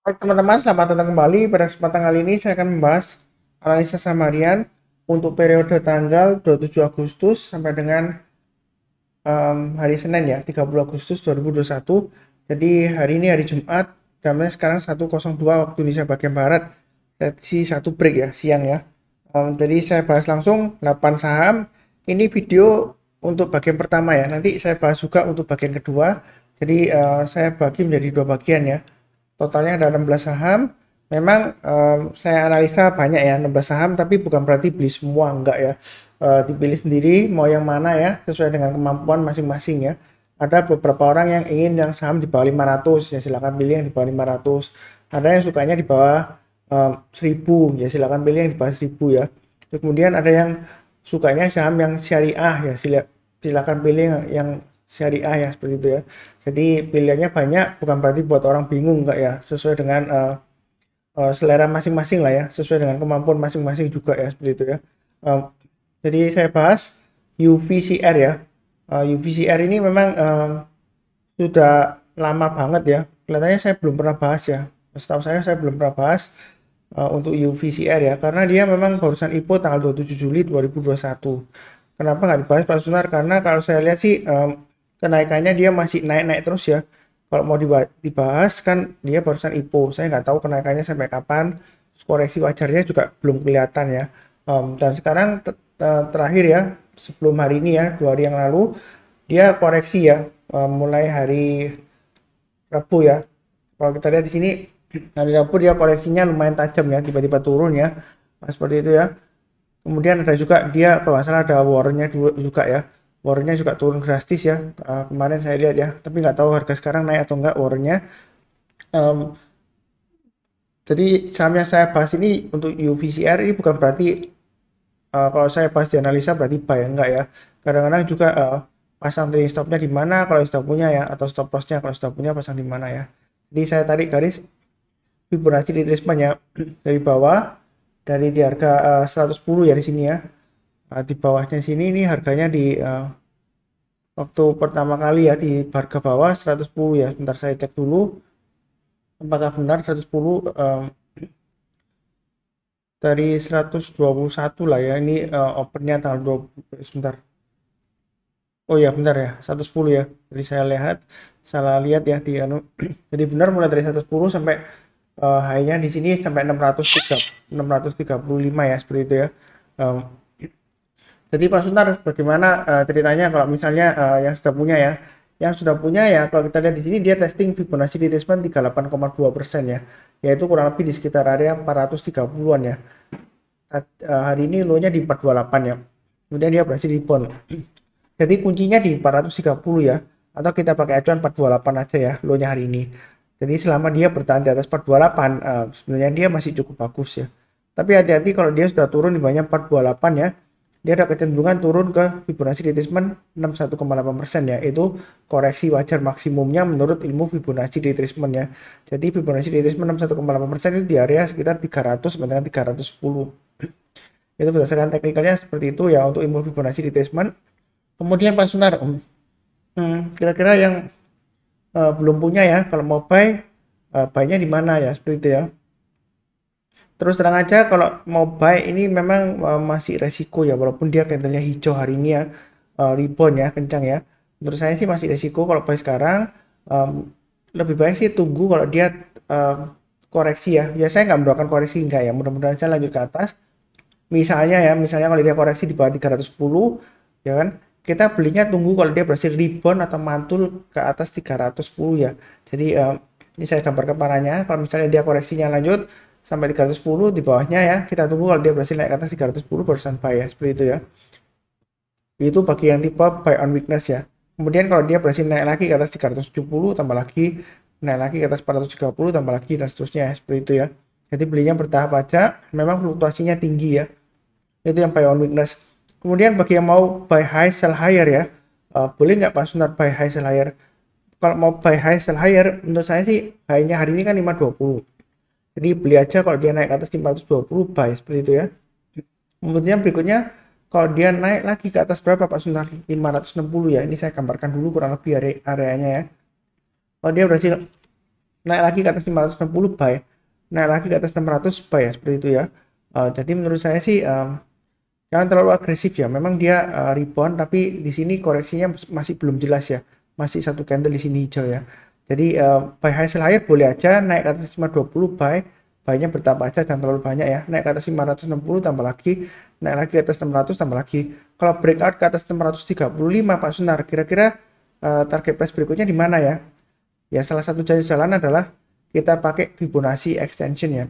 Baik teman-teman, selamat datang kembali. Pada kesempatan kali ini saya akan membahas analisa saham harian untuk periode tanggal 27 Agustus sampai dengan hari Senin ya, 30 Agustus 2021. Jadi hari ini hari Jumat, jamnya sekarang 1.02 waktu Indonesia bagian Barat, sesi 1 break ya, siang ya. Jadi saya bahas langsung 8 saham. Ini video untuk bagian pertama ya, nanti saya bahas juga untuk bagian kedua. Jadi saya bagi menjadi dua bagian ya. Totalnya ada 16 saham. Memang saya analisa banyak ya 16 saham, tapi bukan berarti beli semua, enggak ya. Dipilih sendiri mau yang mana ya, sesuai dengan kemampuan masing-masing ya. Ada beberapa orang yang ingin yang saham di bawah 500 ya, silakan pilih yang di bawah 500. Ada yang sukanya di bawah 1000 ya, silakan pilih yang di bawah 1000 ya. Kemudian ada yang sukanya saham yang syariah ya, silakan pilih yang syariah ya, seperti itu ya. Jadi pilihannya banyak, bukan berarti buat orang bingung, enggak ya, sesuai dengan selera masing-masing lah ya, sesuai dengan kemampuan masing-masing juga ya, seperti itu ya. Jadi saya bahas UVCR ya. UVCR ini memang sudah lama banget ya, kelihatannya saya belum pernah bahas ya, setahu saya belum pernah bahas untuk UVCR ya, karena dia memang barusan IPO tanggal 27 Juli 2021. Kenapa nggak dibahas Pak Sunar? Karena kalau saya lihat sih kenaikannya dia masih naik-naik terus ya. Kalau mau dibahas kan dia barusan IPO, saya nggak tahu kenaikannya sampai kapan. Koreksi wajarnya juga belum kelihatan ya. Dan sekarang terakhir ya, sebelum hari ini ya, 2 hari yang lalu dia koreksi ya, mulai hari Rabu ya. Kalau kita lihat di sini hari Rabu dia koreksinya lumayan tajam ya, tiba-tiba turun ya. Nah, seperti itu ya. Kemudian ada juga dia kalau nggak salah ada warnanya juga ya. Warnanya juga turun drastis ya. Kemarin saya lihat ya, tapi nggak tahu harga sekarang naik atau enggak warnanya. Em, jadi saham yang saya bahas ini untuk UVCR ini bukan berarti kalau saya bahas di analisa berarti buy, enggak ya. Kadang-kadang juga pasang trading stopnya di mana kalau sudah punya ya, atau stop lossnya kalau sudah punya pasang di mana ya. Jadi saya tarik garis Fibonacci retracement ya dari bawah, dari di harga 110 ya di sini ya. Di bawahnya sini ini harganya di waktu pertama kali ya di harga bawah 110 ya. Sebentar saya cek dulu apakah benar 110 dari 121 lah ya. Ini opennya tanggal 20 sebentar. Oh ya benar ya 110 ya. Jadi saya lihat salah lihat ya di anu. Jadi benar mulai dari 110 sampai high-nya di sini sampai 635 ya, seperti itu ya. Um, jadi Pak Suntar bagaimana ceritanya kalau misalnya yang sudah punya ya. Yang sudah punya ya, kalau kita lihat di sini dia testing Fibonacci retracement 38,2% ya. Yaitu kurang lebih di sekitar area 430-an ya. Hari ini low-nya di 428 ya. Kemudian dia berhasil rebound. Jadi kuncinya di 430 ya, atau kita pakai acuan 428 aja ya low-nya hari ini. Jadi selama dia bertahan di atas 428, sebenarnya dia masih cukup bagus ya. Tapi hati-hati kalau dia sudah turun di bawahnya 428 ya, dia ada kecenderungan turun ke Fibonacci retracement 61,8% ya. Itu koreksi wajar maksimumnya menurut ilmu Fibonacci retracement ya. Jadi Fibonacci retracement 61,8% itu di area sekitar 300 sampai dengan 310. Itu berdasarkan teknikalnya seperti itu ya untuk ilmu Fibonacci retracement. Kemudian Pak Sunar, kira-kira yang belum punya ya, kalau mau buy, buy-nya di mana ya, seperti itu ya. Terus terang aja kalau mau buy ini memang masih resiko ya, walaupun dia candlenya hijau hari ini ya, rebound ya, kencang ya. Menurut saya sih masih resiko kalau buy sekarang. um, Lebih baik sih tunggu kalau dia koreksi ya. Ya saya nggak mendoakan koreksi enggak ya, mudah-mudahan saya lanjut ke atas. Misalnya ya, misalnya kalau dia koreksi di bawah 310 ya kan, kita belinya tunggu kalau dia berhasil rebound atau mantul ke atas 310 ya. Jadi ini saya gambarkan parahnya, kalau misalnya dia koreksinya lanjut sampai 310 di bawahnya ya, kita tunggu kalau dia berhasil naik ke atas 310 baru buy ya, seperti itu ya. Itu bagi yang tipe buy on weakness ya. Kemudian kalau dia berhasil naik lagi ke atas 370 tambah lagi, naik lagi ke atas 430 tambah lagi dan seterusnya ya, seperti itu ya. Jadi belinya bertahap aja, memang fluktuasinya tinggi ya. Itu yang buy on weakness. Kemudian bagi yang mau buy high sell higher ya, boleh nggak Pak Sunar buy high sell higher? Kalau mau buy high sell higher, menurut saya sih high-nya hari ini kan 520. Jadi beli aja kalau dia naik ke atas 520 buy, seperti itu ya. Kemudian berikutnya kalau dia naik lagi ke atas berapa Pak Sunar? 560 ya. Ini saya gambarkan dulu kurang lebih areanya ya. Kalau dia berhasil naik lagi ke atas 560 buy, naik lagi ke atas 600 buy ya, seperti itu ya. Jadi menurut saya sih jangan terlalu agresif ya. Memang dia rebound, tapi di sini koreksinya masih belum jelas ya. Masih satu candle di sini hijau ya. Jadi buy high sell higher boleh aja, naik ke atas 520 buy, buy-nya bertahap aja, jangan terlalu banyak ya. Naik ke atas 560 tambah lagi, naik lagi ke atas 600 tambah lagi. Kalau breakout ke atas 635 Pak Sunar, kira-kira target price berikutnya di mana ya? Ya salah satu jalan adalah kita pakai Fibonacci extension ya.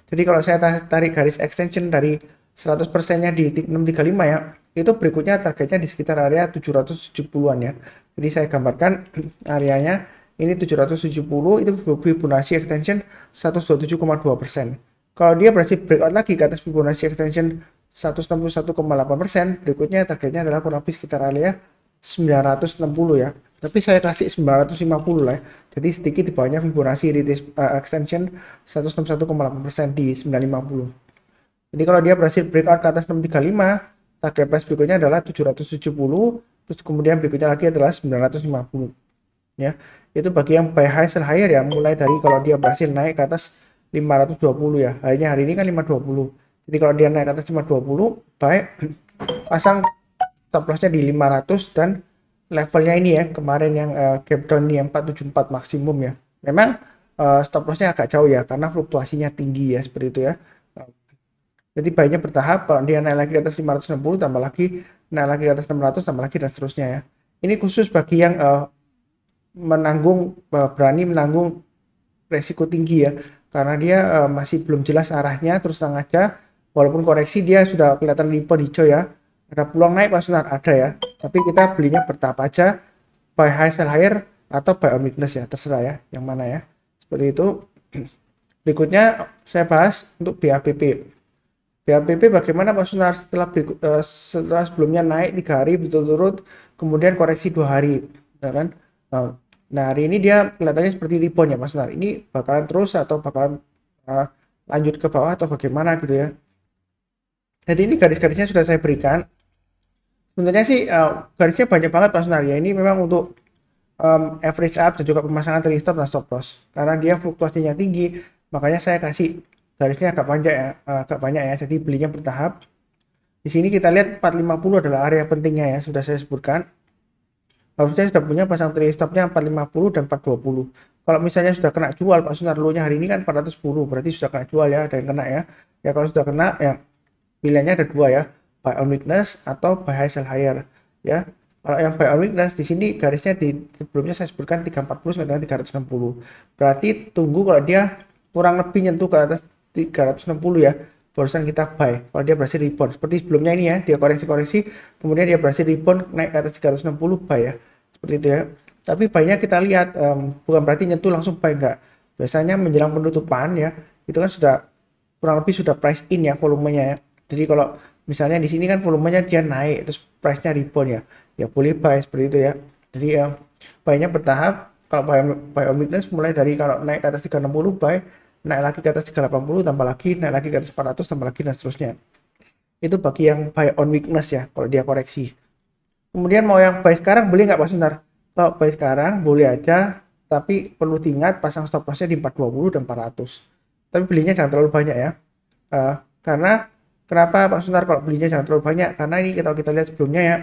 Jadi kalau saya tarik garis extension dari 100%-nya di 635 ya, itu berikutnya targetnya di sekitar area 770-an ya. Jadi saya gambarkan areanya ini 770, itu Fibonacci extension 127,2%. Kalau dia berhasil breakout lagi ke atas Fibonacci extension 161,8%, berikutnya targetnya adalah kurang lebih sekitar area 960 ya. Tapi saya kasih 950 lah ya. Jadi sedikit di bawahnya Fibonacci retrace extension 161,8% di 950. Jadi kalau dia berhasil breakout ke atas 635, target price berikutnya adalah 770, terus kemudian berikutnya lagi adalah 950 ya. Itu bagi yang buy high sell higher ya, mulai dari kalau dia berhasil naik ke atas 520 ya. Hanya hari ini kan 520. Jadi kalau dia naik ke atas 520, buy pasang stop lossnya di 500 dan levelnya ini ya, kemarin yang gap down ini yang 474 maksimum ya. Memang stop lossnya agak jauh ya, karena fluktuasinya tinggi ya, seperti itu ya. Jadi buy-nya bertahap, kalau dia naik lagi ke atas 560 tambah lagi, naik lagi ke atas 600 tambah lagi, dan seterusnya ya. Ini khusus bagi yang berani menanggung resiko tinggi ya, karena dia masih belum jelas arahnya, terus terang aja, walaupun koreksi dia sudah kelihatan rebound hijau ya, ada peluang naik Pak Sunar, ada ya, tapi kita belinya bertahap aja, buy high sell higher atau buy on weakness ya, terserah ya, yang mana ya, seperti itu. Berikutnya saya bahas untuk BAPP. BAPP bagaimana Pak Sunar setelah sebelumnya naik 3 hari berturut-turut, kemudian koreksi 2 hari, ya kan? Nah hari ini dia kelihatannya seperti rebound ya Pak Sunar. Ini bakalan terus atau bakalan lanjut ke bawah atau bagaimana gitu ya. Jadi ini garis-garisnya sudah saya berikan. Sebenarnya sih garisnya banyak banget Pak Sunar ya. Ini memang untuk average up dan juga pemasangan trailing stop dan stop loss. Karena dia fluktuasinya tinggi, makanya saya kasih garisnya agak panjang ya, agak banyak ya. Jadi belinya bertahap. Di sini kita lihat 450 adalah area pentingnya ya, sudah saya sebutkan. Harusnya sudah punya pasang trailing stopnya 450 dan 420. Kalau misalnya sudah kena jual Pak Sunar, low-nya hari ini kan 410, berarti sudah kena jual ya, ada yang kena ya. Ya kalau sudah kena ya pilihannya ada dua ya, buy on weakness atau buy high sell higher ya. Kalau yang buy on weakness di sini garisnya di sebelumnya saya sebutkan 340 sampai dengan 360. Berarti tunggu kalau dia kurang lebih nyentuh ke atas 360 ya, barusan kita buy. Kalau dia berhasil rebound seperti sebelumnya ini ya, dia koreksi-koreksi, kemudian dia berhasil rebound naik ke atas 360, buy ya. Seperti itu ya. Tapi buy-nya kita lihat bukan berarti nyentuh langsung buy, enggak. Biasanya menjelang penutupan ya, itu kan sudah kurang lebih sudah price in ya volumenya ya. Jadi kalau misalnya di sini kan volumenya dia naik terus price-nya rebound ya, ya boleh buy seperti itu ya. Jadi buy-nya bertahap. Kalau buy on weakness mulai dari kalau naik ke atas 360 buy, naik lagi ke atas 380 tambah lagi, naik lagi ke atas 400 tambah lagi, dan seterusnya. Itu bagi yang buy on weakness ya, kalau dia koreksi. Kemudian mau yang buy sekarang boleh nggak Pak Sunar? Kalau buy sekarang boleh aja, tapi perlu diingat pasang stop loss-nya di 420 dan 400. Tapi belinya jangan terlalu banyak ya. Karena kenapa Pak Sunar kalau belinya jangan terlalu banyak? Karena ini kalau kita lihat sebelumnya ya,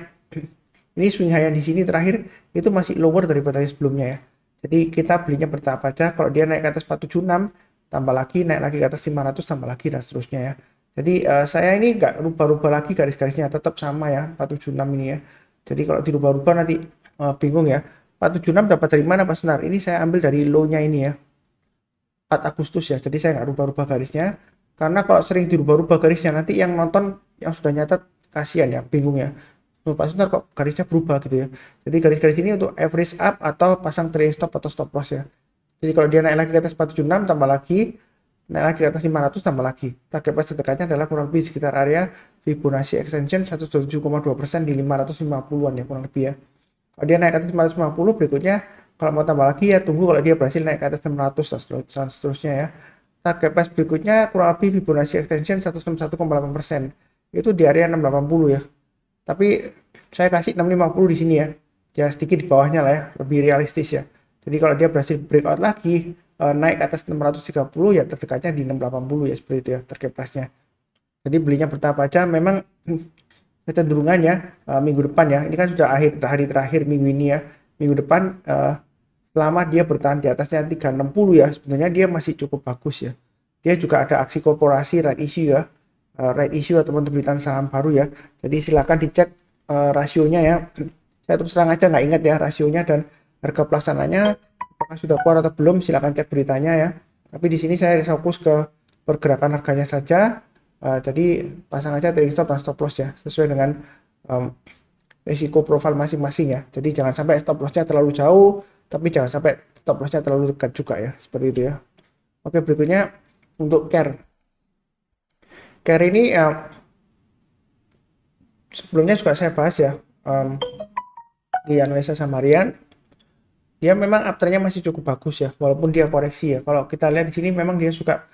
ini swing high yang di sini terakhir itu masih lower daripada sebelumnya ya. Jadi kita belinya bertahap aja. Kalau dia naik ke atas 476, tambah lagi, naik lagi ke atas 500, tambah lagi, dan seterusnya ya. Jadi saya ini nggak rubah-rubah lagi garis-garisnya, tetap sama ya 476 ini ya. Jadi kalau dirubah-rubah nanti bingung ya. 476 dapat dari mana Pak Sunar? Ini saya ambil dari low-nya ini ya, 4 Agustus ya. Jadi saya nggak rubah-rubah garisnya, karena kalau sering dirubah-rubah garisnya nanti yang nonton yang sudah nyatat kasihan ya, bingung ya. Pak Sunar kok garisnya berubah gitu ya. Jadi garis-garis ini untuk average up atau pasang trailing stop atau stop loss ya. Jadi kalau dia naik lagi ke atas 476 tambah lagi, naik lagi ke atas 500 tambah lagi. Target price terdekatnya adalah kurang lebih sekitar area Fibonacci extension 107,2% di 550-an ya kurang lebih ya. Kalau dia naik ke atas 550, berikutnya kalau mau tambah lagi ya tunggu kalau dia berhasil naik ke atas 600 dan seterusnya ya. Target price berikutnya kurang lebih Fibonacci extension 161,8%. Itu di area 680 ya. Tapi saya kasih 650 di sini ya. Ya sedikit di bawahnya lah ya, lebih realistis ya. Jadi kalau dia berhasil breakout lagi naik ke atas 630 ya terdekatnya di 680 ya, seperti itu ya target price-nya. Jadi belinya bertahap aja. Memang kecenderungannya minggu depan ya, ini kan sudah hari terakhir minggu ini ya, minggu depan selama dia bertahan di atasnya 360 ya, sebenarnya dia masih cukup bagus ya. Dia juga ada aksi korporasi right issue ya, right issue atau penerbitan saham baru ya. Jadi silakan dicek rasionya ya. Saya terus terang aja nggak ingat ya rasionya dan harga pelaksananya apakah sudah keluar atau belum, silakan cek beritanya ya. Tapi di sini saya fokus ke pergerakan harganya saja. Jadi pasang aja trading stop dan stop loss ya, sesuai dengan risiko profil masing-masing ya. Jadi jangan sampai stop lossnya terlalu jauh, tapi jangan sampai stop lossnya terlalu dekat juga ya, seperti itu ya. Oke, berikutnya untuk CARE. CARE ini sebelumnya juga saya bahas ya di analisa Samarian. Dia memang uptrendnya masih cukup bagus ya, walaupun dia koreksi ya. Kalau kita lihat di sini memang dia sudah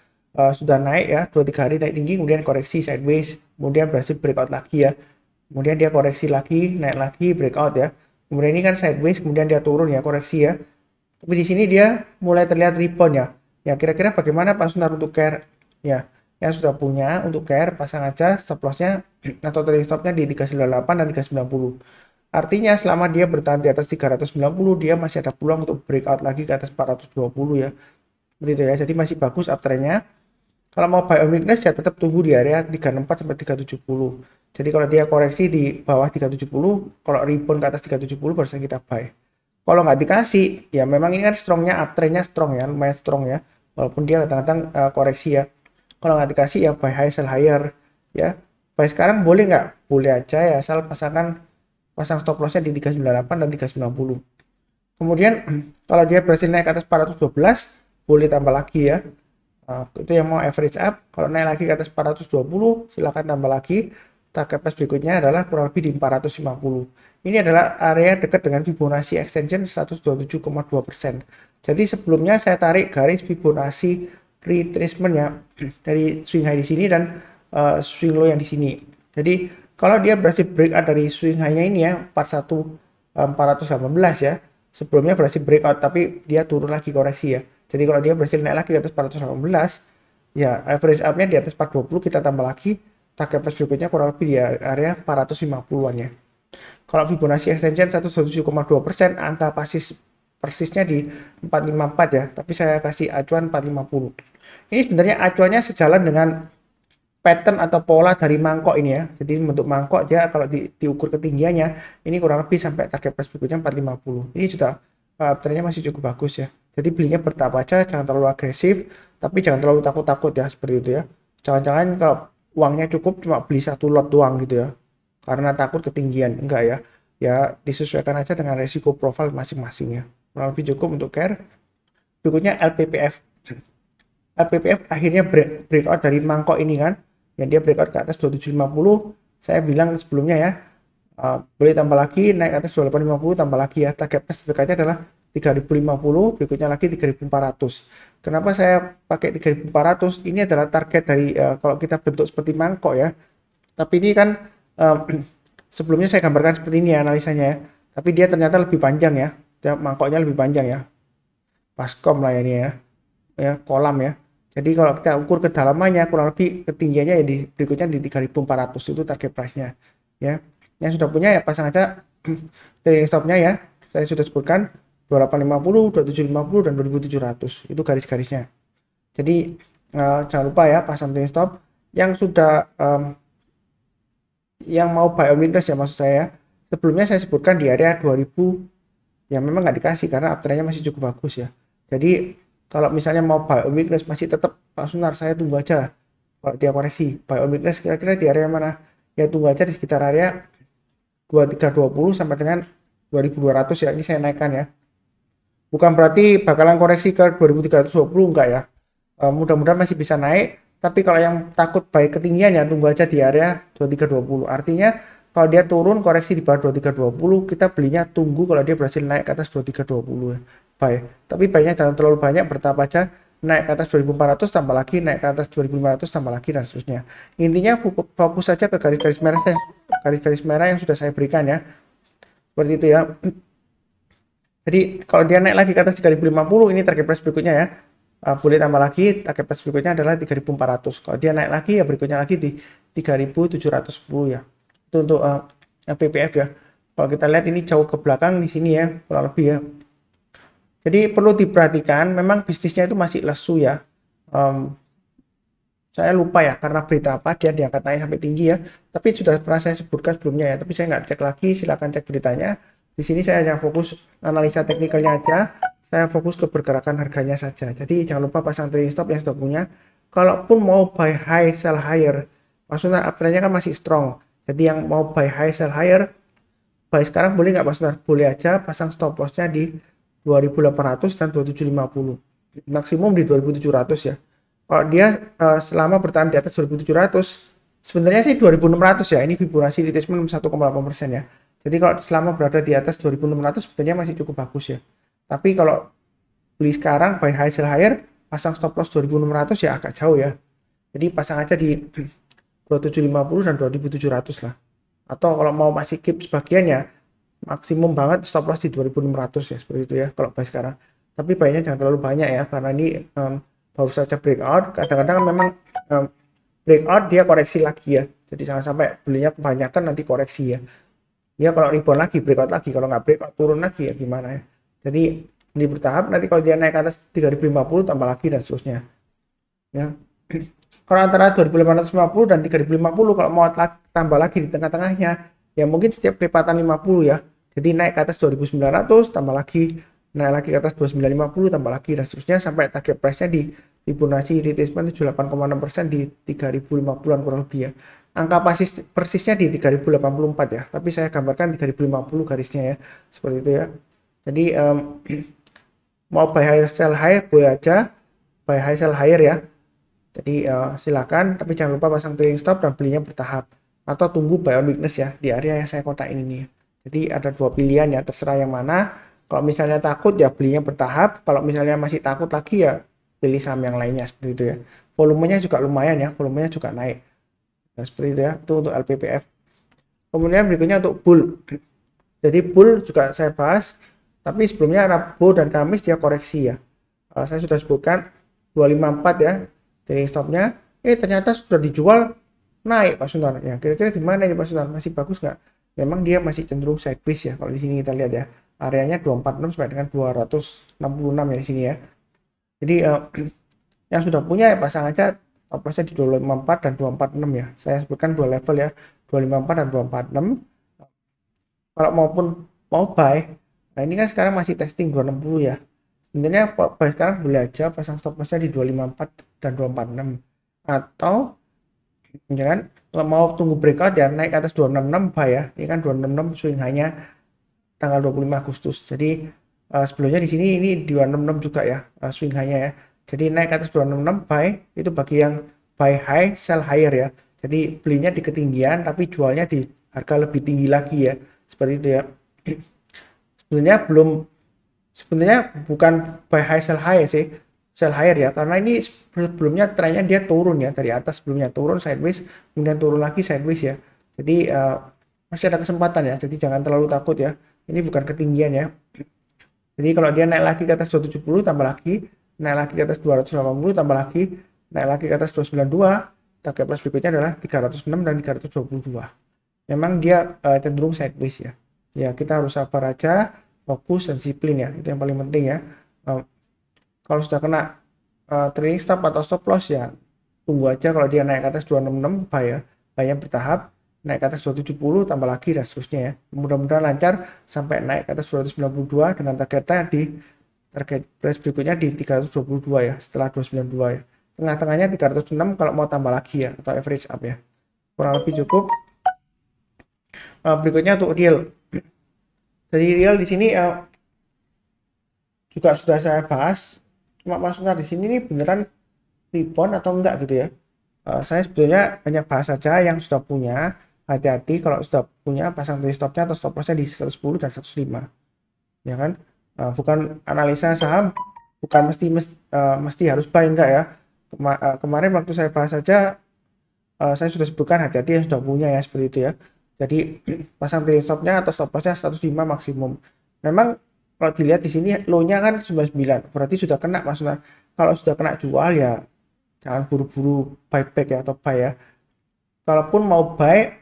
naik ya, 2-3 hari naik tinggi, kemudian koreksi sideways, kemudian berhasil breakout lagi ya. Kemudian dia koreksi lagi, naik lagi, breakout ya. Kemudian ini kan sideways, kemudian dia turun ya, koreksi ya. Tapi di sini dia mulai terlihat rebound ya. Ya kira-kira bagaimana Pak Sunar untuk CARE? Ya, yang sudah punya untuk CARE pasang aja stop lossnya atau trading stopnya di 398 dan 390. Artinya selama dia bertahan di atas 390, dia masih ada peluang untuk breakout lagi ke atas 420 ya. Seperti itu ya. Jadi masih bagus uptrendnya. Kalau mau buy on weakness ya tetap tunggu di area 34 sampai 370. Jadi kalau dia koreksi di bawah 370, kalau rebound ke atas 370 baru kita buy. Kalau nggak dikasih, ya memang ini kan strongnya, uptrendnya strong ya, lumayan strong ya. Walaupun dia kadang-kadang koreksi ya. Kalau nggak dikasih ya buy high sell higher ya. Buy sekarang boleh nggak? Boleh aja ya, asal pasang stop lossnya di 398 dan 390. Kemudian kalau dia berhasil naik ke atas 412, boleh tambah lagi ya. Itu yang mau average up. Kalau naik lagi ke atas 420, silakan tambah lagi. Target price berikutnya adalah kurang lebih di 450. Ini adalah area dekat dengan Fibonacci extension 127,2%. Jadi sebelumnya saya tarik garis Fibonacci retracement ya dari swing high di sini dan swing low yang di sini. Jadi kalau dia berhasil breakout dari swing high-nya ini ya 418 ya. Sebelumnya berhasil breakout tapi dia turun lagi koreksi ya. Jadi kalau dia berhasil naik lagi di atas 418 ya average up-nya di atas 420, kita tambah lagi target price berikutnya kurang lebih di area 450-an ya. Kalau Fibonacci extension 117,2%, angka persisnya di 454 ya, tapi saya kasih acuan 450. Ini sebenarnya acuannya sejalan dengan pattern atau pola dari mangkok ini ya. Jadi bentuk mangkok aja kalau diukur ketinggiannya ini kurang lebih sampai target price berikutnya 450. Ini sudah trennya masih cukup bagus ya. Jadi belinya bertahap aja, jangan terlalu agresif, tapi jangan terlalu takut-takut ya, seperti itu ya. Jangan-jangan kalau uangnya cukup cuma beli satu lot doang gitu ya, karena takut ketinggian, enggak ya. Ya disesuaikan aja dengan resiko profil masing-masing ya. Kurang lebih cukup untuk CARE. Berikutnya LPPF. LPPF akhirnya breakout dari mangkok ini kan, yang dia breakout ke atas 2750. Saya bilang sebelumnya ya, boleh tambah lagi, naik ke atas 2850 tambah lagi ya. Target price dekatnya adalah 3050, berikutnya lagi 3400. Kenapa saya pakai 3400? Ini adalah target dari kalau kita bentuk seperti mangkok ya. Tapi ini kan sebelumnya saya gambarkan seperti ini ya analisanya ya. Tapi dia ternyata lebih panjang ya. Mangkoknya lebih panjang ya. Baskom lah ini ya. Ya, kolam ya. Jadi kalau kita ukur kedalamannya kurang lebih ketinggiannya ya di berikutnya di 3400 itu target price-nya ya. Yang sudah punya ya pasang aja trading stop-nya ya. Saya sudah sebutkan 2850, 2750 dan 2700. Itu garis-garisnya. Jadi jangan lupa ya pasang trading stop yang sudah yang mau buy on weakness ya maksud saya. Sebelumnya saya sebutkan di area 2000 yang memang nggak dikasih karena uptrendnya masih cukup bagus ya. Jadi kalau misalnya mau buy on weakness masih tetap Pak Sunar saya tunggu aja kalau dia koreksi. Buy on weakness kira-kira di area mana? Ya tunggu aja di sekitar area 2320 sampai dengan 2200 ya. Ini saya naikkan ya. Bukan berarti bakalan koreksi ke 2320 enggak ya. Mudah-mudahan masih bisa naik. Tapi kalau yang takut buy ketinggian ya tunggu aja di area 2320. Artinya kalau dia turun koreksi di bawah 2320 kita belinya tunggu kalau dia berhasil naik ke atas 2320 ya. Buy. Tapi buy-nya jangan terlalu banyak, bertahap aja, naik ke atas 2400 tambah lagi, naik ke atas 2500 tambah lagi dan seterusnya. Intinya fokus saja ke garis-garis merah yang sudah saya berikan ya. Seperti itu ya. Jadi kalau dia naik lagi ke atas 3050 ini target price berikutnya ya. boleh tambah lagi, target price berikutnya adalah 3.400. Kalau dia naik lagi ya berikutnya lagi di 3.710 ya. Itu untuk PPF ya. Kalau kita lihat ini jauh ke belakang di sini ya, kurang lebih ya. Jadi perlu diperhatikan, memang bisnisnya itu masih lesu ya. Saya lupa ya karena berita apa dia diangkat naik sampai tinggi ya. Tapi sudah pernah saya sebutkan sebelumnya ya. Tapi saya nggak cek lagi, silakan cek beritanya. Di sini saya hanya fokus analisa teknikalnya aja. Saya fokus ke pergerakan harganya saja. Jadi jangan lupa pasang trailing stop yang sudah punya. Kalaupun mau buy high, sell higher, maksudnya uptrendnya kan masih strong. Jadi yang mau buy high, sell higher, buy sekarang boleh nggak Mas Sunar? Boleh aja pasang stop lossnya di 2.800 dan 2.750. Maksimum di 2.700 ya. Kalau dia selama bertahan di atas 2.700, sebenarnya sih 2.600 ya. Ini Fibonacci retracement 1,8% ya. Jadi kalau selama berada di atas 2.600 sebenarnya masih cukup bagus ya. Tapi kalau beli sekarang buy high sell higher, pasang stop loss 2.600 ya agak jauh ya. Jadi pasang aja di 2.750 dan 2.700 lah. Atau kalau mau masih keep sebagiannya, maksimum banget stop loss di 2.600 ya, seperti itu ya kalau buy sekarang. Tapi buy-nya jangan terlalu banyak ya, karena ini baru saja breakout. Kadang-kadang memang breakout dia koreksi lagi ya, jadi jangan sampai belinya kebanyakan nanti koreksi ya. Ya kalau rebound lagi breakout lagi, kalau nggak breakout turun lagi ya gimana ya. Jadi ini bertahap, nanti kalau dia naik ke atas 3.050 tambah lagi dan seterusnya ya. Kalau antara 2.850 dan 3.050 kalau mau tambah lagi di tengah-tengahnya ya mungkin setiap kelipatan 50 ya. Jadi naik ke atas 2.900 tambah lagi, naik lagi ke atas 2.950 tambah lagi dan seterusnya sampai target price-nya di Fibonacci retracement 78,6% di 3.050-an kurang lebih ya. Angka persisnya di 3.084 ya, tapi saya gambarkan 3.050 garisnya ya, seperti itu ya. Jadi mau buy high sell high boleh aja, buy high sell higher ya. Jadi silakan, tapi jangan lupa pasang trailing stop dan belinya bertahap atau tunggu buy on weakness ya di area yang saya kotak ini nih. Jadi ada dua pilihan ya, terserah yang mana. Kalau misalnya takut ya belinya bertahap, kalau misalnya masih takut lagi ya pilih saham yang lainnya seperti itu ya. Volumenya juga lumayan ya, volumenya juga naik. Nah, seperti itu ya, itu untuk LPPF. Kemudian berikutnya untuk bull. Jadi bull juga saya bahas, tapi sebelumnya Rabu dan Kamis dia koreksi ya. Saya sudah sebutkan 254 ya, trailing stopnya. Ternyata sudah dijual naik Pak Sunar. Ya, kira-kira gimana ini Pak Sunar? Masih bagus nggak? Memang dia masih cenderung sideways ya. Kalau di sini kita lihat ya, areanya 246 sampai dengan 266 ya di sini ya. Jadi yang sudah punya ya pasang aja stop lossnya di 254 dan 246 ya. Saya sebutkan dua level ya, 254 dan 246. Kalau mau buy, nah ini kan sekarang masih testing 260 ya. Sebenarnya buy sekarang boleh aja pasang stop lossnya di 254 dan 246. Atau jangan kalau mau tunggu breakout ya naik ke atas 266 buy ya. Ini kan 266 swing hanya tanggal 25 Agustus. Jadi sebelumnya di sini ini di 266 juga ya swing hanya ya. Jadi naik ke atas 266 buy itu bagi yang buy high sell higher ya. Jadi belinya di ketinggian tapi jualnya di harga lebih tinggi lagi ya. Seperti itu ya. Sebenarnya bukan buy high sell high sih. Sell higher ya, karena ini sebelumnya trennya dia turun ya, dari atas sebelumnya turun sideways, kemudian turun lagi sideways ya. Jadi masih ada kesempatan ya, jadi jangan terlalu takut ya. Ini bukan ketinggian ya. Jadi kalau dia naik lagi ke atas 270 tambah lagi, naik lagi ke atas 280 tambah lagi, naik lagi ke atas 292, target price berikutnya adalah 306 dan 322. Memang dia cenderung sideways ya. Ya kita harus sabar aja, fokus dan disiplin ya, itu yang paling penting ya. Kalau sudah kena trailing stop atau stop loss ya tunggu aja. Kalau dia naik ke atas 266 buy ya, buy-nya bertahap, naik ke atas 270 tambah lagi dan seterusnya ya. Mudah-mudahan lancar sampai naik ke atas 292 dengan target price berikutnya di 322 ya, setelah 292 ya. Tengah-tengahnya 306 kalau mau tambah lagi ya, atau average up ya. Kurang lebih cukup. Berikutnya untuk real. Jadi real di sini juga sudah saya bahas. Cuma maksudnya di sini nih beneran rebound atau enggak gitu ya. Saya sebetulnya banyak bahas saja yang sudah punya. Hati-hati kalau sudah punya pasang trailing stopnya atau stop lossnya di 110 dan 105. Ya kan? Bukan analisa saham, bukan mesti harus buy enggak ya. Kemarin waktu saya bahas saja saya sudah sebutkan hati-hati yang sudah punya ya, seperti itu ya. Jadi pasang trailing stopnya atau stop lossnya 105 maksimum. Memang Kalau dilihat di sini low-nya kan 99, berarti sudah kena Mas Sunar. Kalau sudah kena jual ya jangan buru-buru buyback ya atau buy ya. Kalaupun mau buy,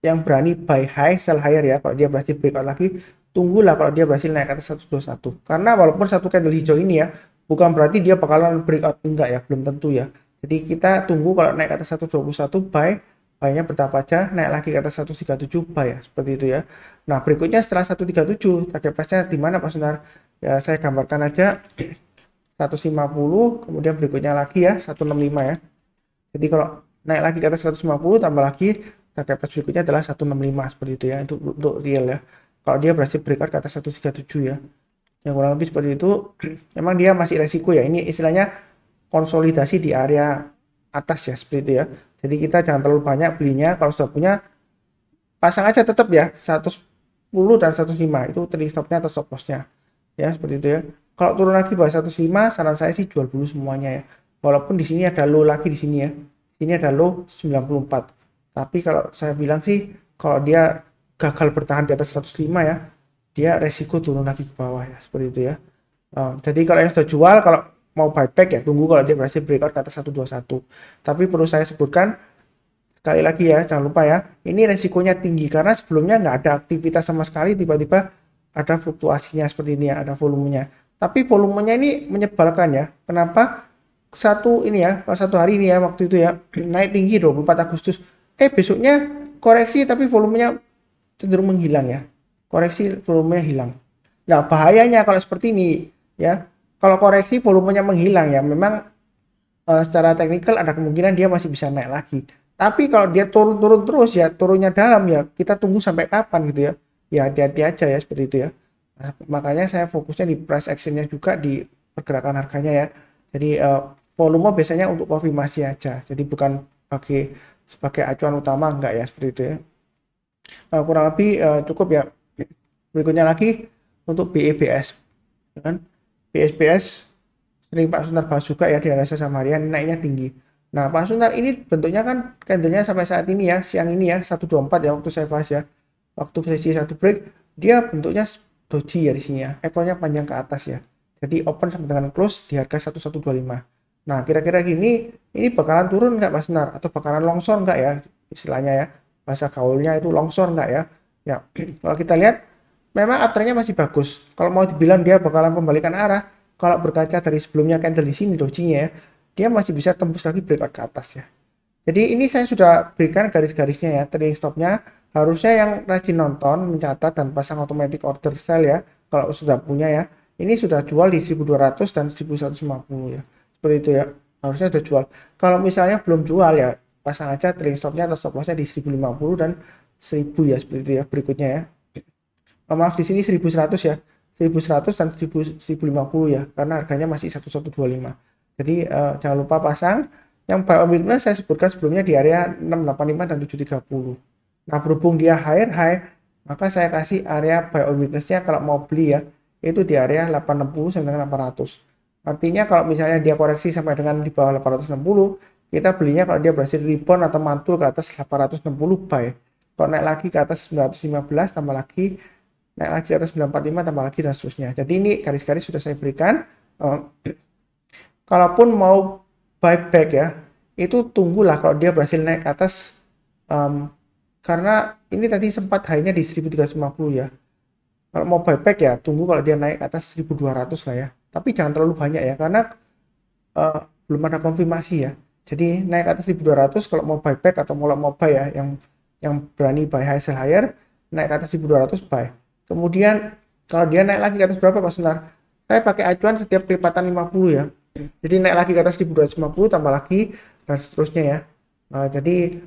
yang berani buy high sell higher ya. Kalau dia berhasil breakout lagi, tunggulah kalau dia berhasil naik ke atas 121. Karena walaupun satu candle hijau ini ya, bukan berarti dia bakalan breakout, enggak ya, belum tentu ya. Jadi kita tunggu kalau naik ke atas 121 buy, buy-nya bertahap aja, naik lagi ke atas 137 buy ya, seperti itu ya. Nah, berikutnya setelah 137, target price-nya di mana Pak Sunar? Ya, saya gambarkan aja 150, kemudian berikutnya lagi ya 165 ya. Jadi kalau naik lagi ke atas 150 tambah lagi target price berikutnya adalah 165 seperti itu ya, untuk real ya. Kalau dia berhasil breakout ke atas 137 ya. Yang kurang lebih seperti itu. Memang dia masih resiko ya. Ini istilahnya konsolidasi di area atas ya, seperti itu ya. Jadi kita jangan terlalu banyak belinya. Kalau sudah punya, pasang aja tetap ya 110 dan 105 itu trailing stopnya atau stop lossnya ya, seperti itu ya. Kalau turun lagi bawah 105, saran saya sih jual dulu semuanya ya. Walaupun di sini ada low lagi di sini ya. Di sini ada low 94. Tapi kalau saya bilang sih, kalau dia gagal bertahan di atas 105 ya, dia resiko turun lagi ke bawah ya, seperti itu ya. Jadi kalau yang sudah jual, kalau mau buyback ya, tunggu kalau dia berhasil breakout ke atas 121. Tapi perlu saya sebutkan, sekali lagi ya, jangan lupa ya, ini resikonya tinggi karena sebelumnya nggak ada aktivitas sama sekali, tiba-tiba ada fluktuasinya seperti ini ya, ada volumenya. Tapi volumenya ini menyebalkan ya. Kenapa? Satu hari ini ya, waktu itu ya, naik tinggi 24 Agustus. Besoknya koreksi tapi volumenya cenderung menghilang ya. Koreksi volumenya hilang. Nah, bahayanya kalau seperti ini ya, kalau koreksi volumenya menghilang ya, memang secara teknikal ada kemungkinan dia masih bisa naik lagi. Tapi kalau dia turun-turun terus ya, turunnya dalam ya, kita tunggu sampai kapan gitu ya. Ya hati-hati aja ya, seperti itu ya. Makanya saya fokusnya di price actionnya juga, di pergerakan harganya ya. Jadi volume biasanya untuk konfirmasi aja. Jadi bukan sebagai acuan utama, enggak ya, seperti itu ya. Kurang lebih cukup ya. Berikutnya lagi untuk BEBS kan. BSBS sering Pak Sunar bahas juga ya di analisa saham harian, naiknya tinggi. Nah, Pak Sunar ini bentuknya kan candlenya sampai saat ini ya, siang ini ya 124 ya waktu saya bahas ya. Waktu sesi satu break dia bentuknya doji ya di sini ya. Ekornya panjang ke atas ya. Jadi open sampai dengan close di harga 1125. Nah, kira-kira gini, ini bakalan turun nggak Mas Nar? Atau bakalan longsor nggak ya? Istilahnya ya, bahasa gaulnya itu longsor nggak ya? Ya, kalau kita lihat, memang uptrendnya masih bagus. Kalau mau dibilang dia bakalan pembalikan arah, kalau berkaca dari sebelumnya candle di sini dojinya ya, dia masih bisa tembus lagi breakout ke atas ya. Jadi ini saya sudah berikan garis-garisnya ya, trailing stopnya. Harusnya yang rajin nonton, mencatat dan pasang automatic order sell ya, kalau sudah punya ya. Ini sudah jual di 1200 dan 1150 ya. Seperti itu ya, harusnya sudah jual. Kalau misalnya belum jual ya, pasang aja trailing stopnya atau stop lossnya di 1050 dan 1000 ya, seperti itu ya. Berikutnya ya. Maaf di sini 1100 ya. 1100 dan 1050 ya, karena harganya masih 1125. Jadi jangan lupa pasang. Yang buy on weakness saya sebutkan sebelumnya di area 685 dan 730. Nah, berhubung dia higher high, maka saya kasih area buy on weakness-nya kalau mau beli ya, itu di area 860 sampai dengan 800. Artinya kalau misalnya dia koreksi sampai dengan di bawah 860, kita belinya kalau dia berhasil rebound atau mantul ke atas 860 buy. Kalau naik lagi ke atas 915 tambah lagi, naik lagi ke atas 945 tambah lagi dan seterusnya. Jadi ini garis-garis sudah saya berikan. Kalaupun mau buyback ya, itu tunggulah kalau dia berhasil naik ke atas, karena ini tadi sempat high-nya di 1350 ya. Kalau mau buyback ya tunggu kalau dia naik ke atas 1200 lah ya. Tapi jangan terlalu banyak ya, karena belum ada konfirmasi ya. Jadi naik ke atas 1200 kalau mau buyback atau mau buy ya, yang berani buy high sell higher, naik ke atas 1200 buy. Kemudian kalau dia naik lagi ke atas berapa Pak Sunar? Saya pakai acuan setiap kelipatan 50 ya. Jadi naik lagi ke atas 1250 tambah lagi dan seterusnya ya. Jadi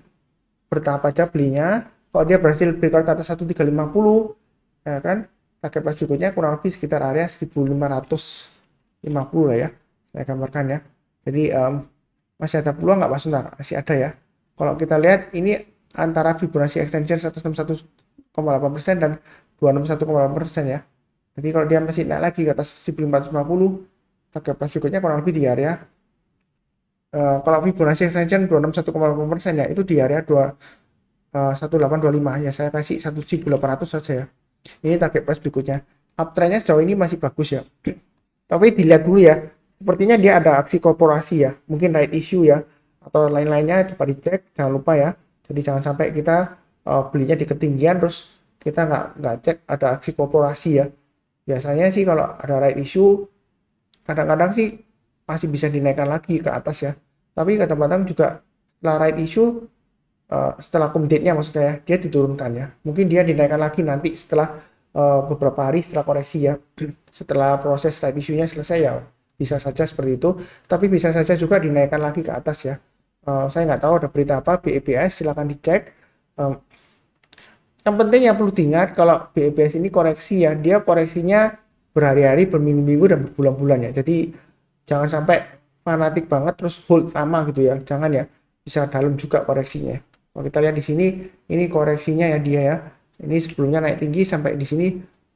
bertahap aja belinya. Kalau dia berhasil breakout ke atas 1350 ya kan, target price berikutnya kurang lebih sekitar area 1550 lah ya. Saya gambarkan ya. Jadi masih ada peluang nggak Pak Sunar? Masih ada ya. Kalau kita lihat ini antara Fibonacci extension 161,8% dan 261,8% ya. Jadi kalau dia masih naik lagi ke atas 1450, target price berikutnya kurang lebih di area kalau Fibonacci extension 261,8% ya, itu di area 1825 ya, saya kasih 1800 saja ya. Ini target price berikutnya. Uptrendnya sejauh ini masih bagus ya. Tapi dilihat dulu ya. Sepertinya dia ada aksi korporasi ya. Mungkin right issue ya. Atau lain-lainnya coba dicek. Jangan lupa ya. Jadi jangan sampai kita belinya di ketinggian terus kita nggak cek ada aksi korporasi ya. Biasanya sih kalau ada right issue kadang-kadang sih masih bisa dinaikkan lagi ke atas ya. Tapi kadang-kadang juga setelah right issue setelah cum date-nya maksud saya dia diturunkan ya. Mungkin dia dinaikkan lagi nanti setelah beberapa hari setelah koreksi ya. Setelah proses right issue-nya selesai ya bisa saja seperti itu. Tapi bisa saja juga dinaikkan lagi ke atas ya. Saya nggak tahu ada berita apa BEPS, silahkan dicek. Yang penting yang perlu diingat kalau BEPS ini koreksi ya, dia koreksinya berhari-hari, berminggu-minggu dan berbulan-bulan ya. Jadi jangan sampai fanatik banget terus hold sama gitu ya. Jangan ya, bisa dalam juga koreksinya. Kalau kita lihat di sini, ini koreksinya ya dia ya. Ini sebelumnya naik tinggi sampai di sini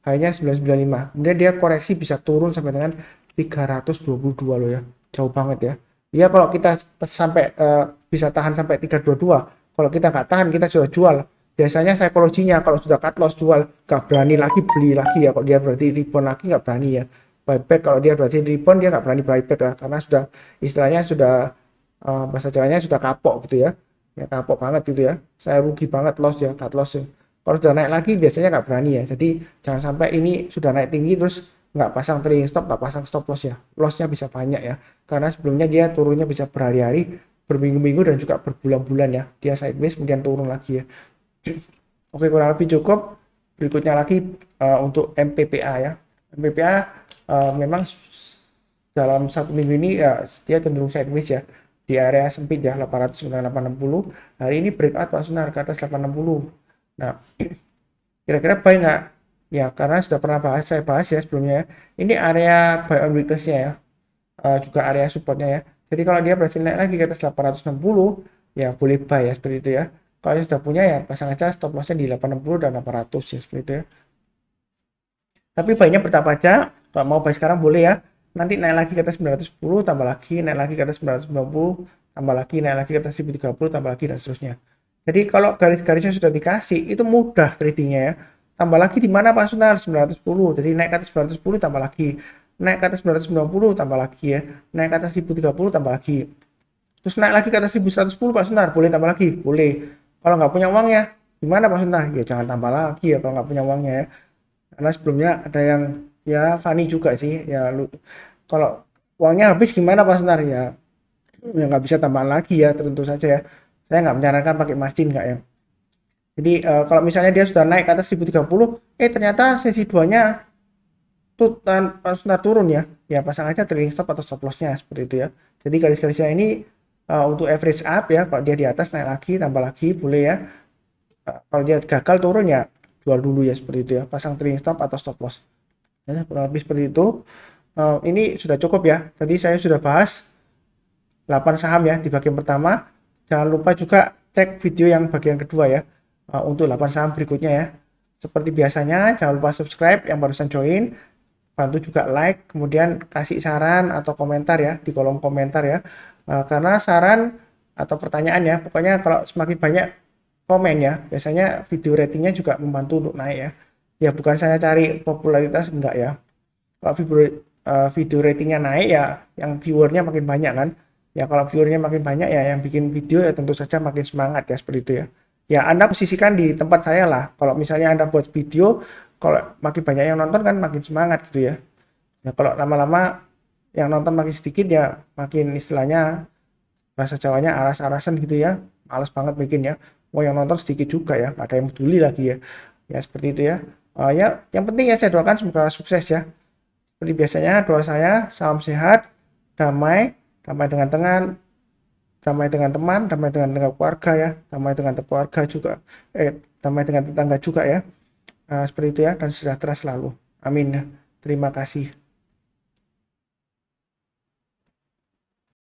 hanya 995. Kemudian dia koreksi bisa turun sampai dengan 322 loh ya. Jauh banget ya. Ya kalau kita sampai bisa tahan sampai 322, kalau kita nggak tahan kita sudah jual. Biasanya psikologinya kalau sudah cut loss jual, nggak berani lagi beli lagi ya. Kalau dia berarti rebound lagi nggak berani ya. Buyback kalau dia berarti rebound dia nggak berani buyback ya, karena sudah istilahnya sudah bahasa Jawanya sudah kapok gitu ya. Ya kapok banget gitu ya. Saya rugi banget loss ya, cut loss ya. Kalau sudah naik lagi biasanya nggak berani ya. Jadi jangan sampai ini sudah naik tinggi terus nggak pasang trailing stop, nggak pasang stop loss ya. Lossnya bisa banyak ya. Karena sebelumnya dia turunnya bisa berhari-hari, berminggu-minggu dan juga berbulan-bulan ya. Dia sideways kemudian turun lagi ya. Oke, kurang lebih cukup. Berikutnya lagi untuk MPPA ya. MPPA memang dalam satu minggu ini ya dia cenderung sideways ya di area sempit ya 800-860. Hari ini breakout langsung ke atas 860. Nah, kira-kira buy nggak? Ya, karena sudah pernah saya bahas ya sebelumnya. Ini area buy on weakness-nya ya. Juga area supportnya ya. Jadi kalau dia berhasil naik lagi ke atas 860, ya boleh buy ya seperti itu ya. Kalau sudah punya ya pasang aja stop loss-nya di 860 dan 800 ya seperti itu ya. Tapi buy-nya bertahap aja. Kalau mau buy sekarang boleh ya. Nanti naik lagi ke atas 910, tambah lagi, naik lagi ke atas 990, tambah lagi, naik lagi ke atas 1030, tambah lagi dan seterusnya. Jadi kalau garis-garisnya sudah dikasih, itu mudah tradingnya ya. Tambah lagi di mana Pak Sunar? 910. Jadi naik ke atas 910 tambah lagi. Naik ke atas 990 tambah lagi ya. Naik ke atas 1030 tambah lagi. Terus naik lagi ke atas 1110 Pak Sunar. Boleh tambah lagi? Boleh. Kalau nggak punya uang ya, gimana Pak Sunar? Ya jangan tambah lagi ya kalau nggak punya uangnya ya. Karena sebelumnya ada yang ya funny juga sih. Ya kalau uangnya habis gimana Pak Sunar? Ya nggak bisa tambah lagi ya tentu saja ya. Saya nggak menyarankan pakai margin nggak ya. Jadi kalau misalnya dia sudah naik ke atas 1030, ternyata sesi 2-nya tuh Pak Sunar turun ya. Ya pasang aja trailing stop atau stop loss-nya seperti itu ya. Jadi garis-garisnya ini untuk average up ya. Kalau dia di atas naik lagi, tambah lagi boleh ya. Kalau dia gagal turun ya jual dulu ya seperti itu ya. Pasang trailing stop atau stop loss. Ya, kurang lebih seperti itu. Ini sudah cukup ya. Tadi saya sudah bahas 8 saham ya di bagian pertama. Jangan lupa juga cek video yang bagian kedua ya. Untuk 8 saham berikutnya ya. Seperti biasanya jangan lupa subscribe yang barusan join. Bantu juga like, kemudian kasih saran atau komentar ya di kolom komentar ya. Karena saran atau pertanyaan ya, pokoknya kalau semakin banyak komen ya, biasanya video ratingnya juga membantu untuk naik ya. Ya bukan saya cari popularitas enggak ya. Kalau video ratingnya naik ya, yang viewernya makin banyak kan. Ya kalau viewernya makin banyak ya, yang bikin video ya tentu saja makin semangat ya seperti itu ya. Ya Anda posisikan di tempat saya lah. Kalau misalnya Anda buat video, kalau makin banyak yang nonton kan makin semangat gitu ya. Ya kalau lama-lama yang nonton makin sedikit ya makin istilahnya bahasa Jawanya aras-arasan gitu ya. Males banget bikin ya. Mau yang nonton sedikit juga ya, nggak ada yang peduli lagi ya. Ya seperti itu ya. Ya yang penting ya saya doakan semoga sukses ya. Seperti biasanya doa saya salam sehat, damai, damai dengan damai dengan teman, damai dengan keluarga ya, damai dengan keluarga juga, damai dengan tetangga juga ya. Seperti itu ya, dan sejahtera selalu. Amin ya. Terima kasih.